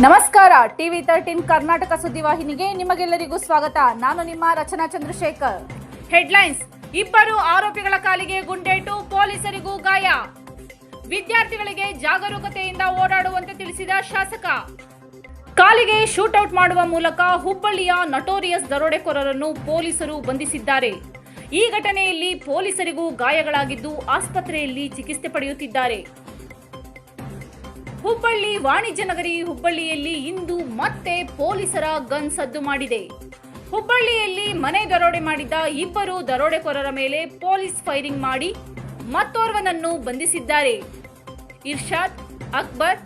ನಮಸ್ಕಾರ. ಟಿವಿ 13 ಕರ್ನಾಟಕ ಸುದ್ದಿವಾಹಿನಿಗೆ ನಿಮಗೆಲ್ಲರಿಗೂ ಸ್ವಾಗತ. ನಾನು ನಿಮ್ಮ ರಚನಾ ಚಂದ್ರಶೇಖರ್. ಹೆಡ್ಲೈನ್ಸ್: ಇಬ್ಬರು ಆರೋಪಿಗಳ ಕಾಲಿಗೆ ಗುಂಡೇಟು, ಪೊಲೀಸರಿಗೂ ಗಾಯ. ವಿದ್ಯಾರ್ಥಿಗಳಿಗೆ ಜಾಗರೂಕತೆಯಿಂದ ಓಡಾಡುವಂತೆ ತಿಳಿಸಿದ ಶಾಸಕ. ಕಾಲಿಗೆ ಶೂಟೌಟ್ ಮಾಡುವ ಮೂಲಕ ಹುಬ್ಬಳ್ಳಿಯ ನಟೋರಿಯಸ್ ದರೋಡೆಕೋರರನ್ನು ಪೊಲೀಸರು ಬಂಧಿಸಿದ್ದಾರೆ. ಈ ಘಟನೆಯಲ್ಲಿ ಪೊಲೀಸರಿಗೂ ಗಾಯಗಳಾಗಿದ್ದು ಆಸ್ಪತ್ರೆಯಲ್ಲಿ ಚಿಕಿತ್ಸೆ ಪಡೆಯುತ್ತಿದ್ದಾರೆ. ಹುಬ್ಬಳ್ಳಿ ವಾಣಿಜ್ಯ ನಗರಿ ಹುಬ್ಬಳ್ಳಿಯಲ್ಲಿ ಇಂದು ಮತ್ತೆ ಪೊಲೀಸರ ಗನ್ ಸದ್ದು ಮಾಡಿದೆ. ಹುಬ್ಬಳ್ಳಿಯಲ್ಲಿ ಮನೆ ದರೋಡೆ ಮಾಡಿದ್ದ ಇಬ್ಬರು ದರೋಡೆಕೋರರ ಮೇಲೆ ಪೊಲೀಸ್ ಫೈರಿಂಗ್ ಮಾಡಿ ಮತ್ತೋರ್ವನನ್ನು ಬಂಧಿಸಿದ್ದಾರೆ. ಇರ್ಷಾದ್, ಅಕ್ಬರ್,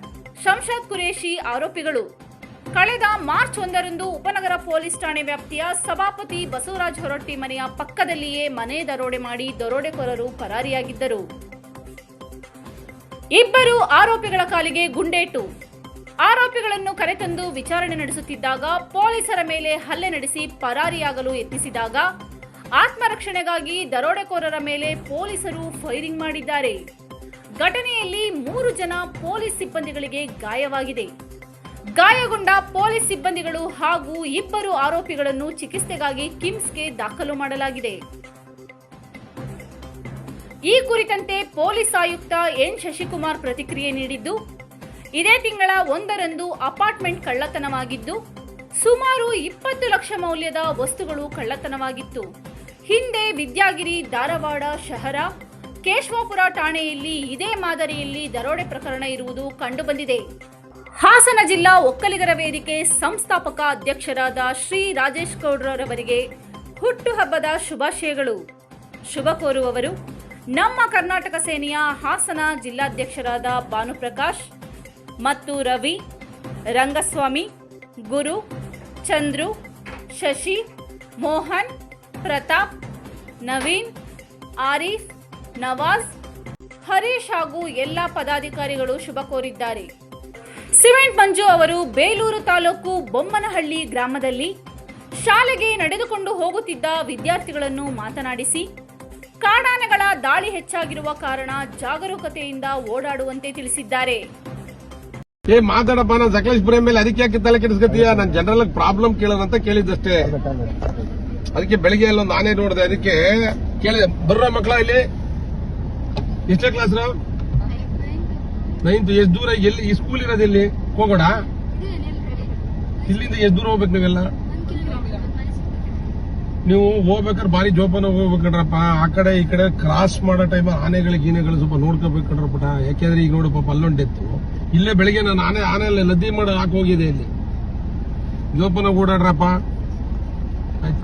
ಶಂಷಾದ್ ಕುರೇಶಿ ಆರೋಪಿಗಳು. ಕಳೆದ ಮಾರ್ಚ್ 1ರಂದು ಉಪನಗರ ಪೊಲೀಸ್ ಠಾಣೆ ವ್ಯಾಪ್ತಿಯ ಸಭಾಪತಿ ಬಸವರಾಜ ಹೊರಟ್ಟಿ ಮನೆಯ ಪಕ್ಕದಲ್ಲಿಯೇ ಮನೆ ದರೋಡೆ ಮಾಡಿ ದರೋಡೆಕೋರರು ಪರಾರಿಯಾಗಿದ್ದರು. ಇಬ್ಬರು ಆರೋಪಿಗಳ ಕಾಲಿಗೆ ಗುಂಡೇಟು. ಆರೋಪಿಗಳನ್ನು ಕರೆತಂದು ವಿಚಾರಣೆ ನಡೆಸುತ್ತಿದ್ದಾಗ ಪೊಲೀಸರ ಮೇಲೆ ಹಲ್ಲೆ ನಡೆಸಿ ಪರಾರಿಯಾಗಲು ಯತ್ನಿಸಿದಾಗ ಆತ್ಮರಕ್ಷಣೆಗಾಗಿ ದರೋಡೆಕೋರರ ಮೇಲೆ ಪೊಲೀಸರು ಫೈರಿಂಗ್ ಮಾಡಿದ್ದಾರೆ. ಘಟನೆಯಲ್ಲಿ 3 ಜನ ಪೊಲೀಸ್ ಸಿಬ್ಬಂದಿಗಳಿಗೆ ಗಾಯವಾಗಿದೆ. ಗಾಯಗೊಂಡ ಪೊಲೀಸ್ ಸಿಬ್ಬಂದಿಗಳು ಹಾಗೂ ಇಬ್ಬರು ಆರೋಪಿಗಳನ್ನು ಚಿಕಿತ್ಸೆಗಾಗಿ ಕಿಮ್ಸ್ಗೆ ದಾಖಲು ಮಾಡಲಾಗಿದೆ. ಈ ಕುರಿತಂತೆ ಪೊಲೀಸ್ ಆಯುಕ್ತ ಎನ್ ಶಶಿಕುಮಾರ್ ಪ್ರತಿಕ್ರಿಯೆ ನೀಡಿದ್ದು, ಇದೇ ತಿಂಗಳ 1ರಂದು ಅಪಾರ್ಟ್ಮೆಂಟ್ ಕಳ್ಳತನವಾಗಿದ್ದು ಸುಮಾರು 20 ಲಕ್ಷ ಮೌಲ್ಯದ ವಸ್ತುಗಳು ಕಳ್ಳತನವಾಗಿತ್ತು. ಹಿಂದೆ ವಿದ್ಯಾಗಿರಿ, ಧಾರವಾಡ ಶಹರ, ಕೇಶವಾಪುರ ಠಾಣೆಯಲ್ಲಿ ಇದೇ ಮಾದರಿಯಲ್ಲಿ ದರೋಡೆ ಪ್ರಕರಣ ಇರುವುದು ಕಂಡುಬಂದಿದೆ. ಹಾಸನ ಜಿಲ್ಲಾ ಒಕ್ಕಲಿಗರ ವೇದಿಕೆ ಸಂಸ್ಥಾಪಕ ಅಧ್ಯಕ್ಷರಾದ ಶ್ರೀ ರಾಜೇಶ್ ಗೌಡ್ರವರಿಗೆ ಹುಟ್ಟುಹಬ್ಬದ ಶುಭಾಶಯಗಳು. ಶುಭ ಕೋರುವವರು ನಮ್ಮ ಕರ್ನಾಟಕ ಸೇನೆಯ ಹಾಸನ ಜಿಲ್ಲಾಧ್ಯಕ್ಷರಾದ ಭಾನುಪ್ರಕಾಶ್ ಮತ್ತು ರವಿ, ರಂಗಸ್ವಾಮಿ, ಗುರು, ಚಂದ್ರು, ಶಶಿ, ಮೋಹನ್, ಪ್ರತಾಪ್, ನವೀನ್, ಆರೀಫ್, ನವಾಜ್, ಹರೀಶ್ ಹಾಗೂ ಎಲ್ಲ ಪದಾಧಿಕಾರಿಗಳು ಶುಭ ಕೋರಿದ್ದಾರೆ. ಸಿಮೆಂಟ್ ಮಂಜು ಅವರು ಬೇಲೂರು ತಾಲೂಕು ಬೊಮ್ಮನಹಳ್ಳಿ ಗ್ರಾಮದಲ್ಲಿ ಶಾಲೆಗೆ ನಡೆದುಕೊಂಡು ಹೋಗುತ್ತಿದ್ದ ವಿದ್ಯಾರ್ಥಿಗಳನ್ನು ಮಾತನಾಡಿಸಿ ಕಾಡಾನೆಗಳ ದಾಳಿ ಹೆಚ್ಚಾಗಿರುವ ಕಾರಣ ಜಾಗರೂಕತೆಯಿಂದ ಓಡಾಡುವಂತೆ ತಿಳಿಸಿದ್ದಾರೆ. ಮಾತಾಡಪ್ಪ, ನಾನು ಸಕಲೇಶ್ಪುರ ಮೇಲೆ ಅದಕ್ಕೆ ಯಾಕೆ ತಲೆ ಕೆಡಿಸ್ಕೊತೀಯ? ನಾನು ಜನರಲ್ ಪ್ರಾಬ್ಲಮ್ ಕೇಳೋಣ ಅಂತ ಕೇಳಿದ್ದಷ್ಟೇ. ಅದಕ್ಕೆ ಬೆಳಿಗ್ಗೆ ಎಲ್ಲ ನಾನೇ ನೋಡಿದೆ. ಅದಕ್ಕೆ ಕೇಳಿದೆ, ಬರ್ರ ಮಕ್ಕಳ ಇಲ್ಲಿ ಎಷ್ಟೇ ಕ್ಲಾಸ್? 9th. ಎಷ್ಟು ದೂರ? ಎಲ್ಲಿ ಈ ಸ್ಕೂಲ್ ಇರೋದು? ಎಲ್ಲಿ ಹೋಗೋಣ? ಇಲ್ಲಿಂದ ಎಷ್ಟು ದೂರ ಹೋಗ್ಬೇಕು ನೀವೆಲ್ಲ? ನೀವು ಹೋಗ್ಬೇಕಾದ್ರೆ ಬಾರಿ ಜೋಪಾನ ಹೋಗ್ಬೇಕಂಡ್ರಪ್ಪ. ಆ ಕಡೆ ಈ ಕಡೆ ಕ್ರಾಸ್ ಮಾಡೋ ಟೈಮ್ ಆನೆಗಳಿಗೆ ಗೀನೆಗಳು ಸ್ವಲ್ಪ ನೋಡ್ಕೋಬೇಕಂಡ್ರಪ್ಪಟ. ಯಾಕೆಂದ್ರೆ ಈಗ ನೋಡಪ್ಪ ಅಲ್ಲೊಂಡೆತ್ತು. ಇಲ್ಲೇ ಬೆಳಿಗ್ಗೆ ನಾನು ಆನೆ ಲದ್ದಿ ಮಾಡಿ ಹಾಕಿ ಹೋಗಿದೆ. ಇಲ್ಲಿ ಜೋಪಾನ ಓಡಾಡ್ರಪ್ಪ. ಆಯ್ತು.